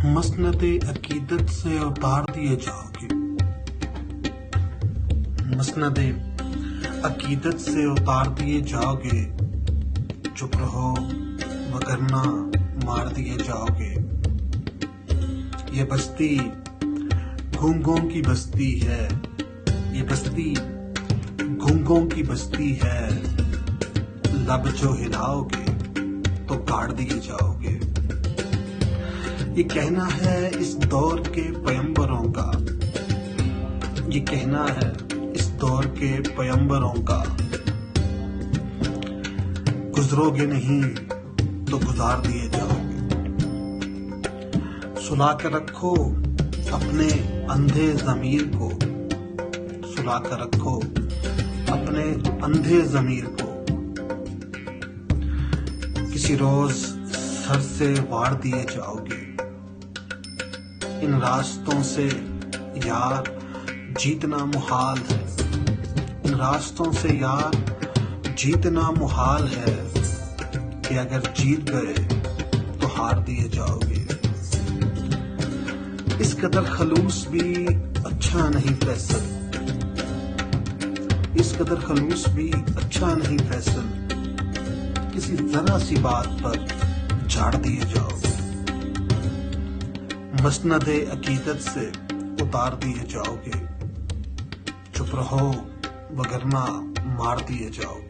مسند عقیدت سے اتار دیے جاؤ گے، مسند عقیدت سے اتار دیے جاؤ گے، چپ رہو وگرنہ مار دیے جاؤ گے۔ یہ بستی گونگوں کی بستی ہے، یہ بستی گونگوں کی بستی ہے، لب جو ہلاؤ گے تو کاٹ دیے جاؤ گے۔ یہ کہنا ہے اس دور کے پیمبروں کا، یہ کہنا ہے اس دور کے پیمبروں کا، گزرو گے نہیں تو گزار دیے جاؤ گے۔ سلا کر رکھو اپنے اندھے ضمیر کو، سلا کر رکھو اپنے اندھے ضمیر کو، کسی روز سر سے وار دیے جاؤ گے۔ ان راستوں سے یار جیتنا محال ہے، ان راستوں سے یار جیتنا محال ہے، کہ اگر جیت گئے تو ہار دیے جاؤ گے۔ اس قدر خلوص بھی اچھا نہیں فیصل، اس قدر خلوص بھی اچھا نہیں فیصل، کسی ذرا سی بات پر جھاڑ دیے جاؤ گے۔ مسند عقیدت سے اتار دیے جاؤ گے، چپ رہو وگرنہ مار دیے جاؤ گے۔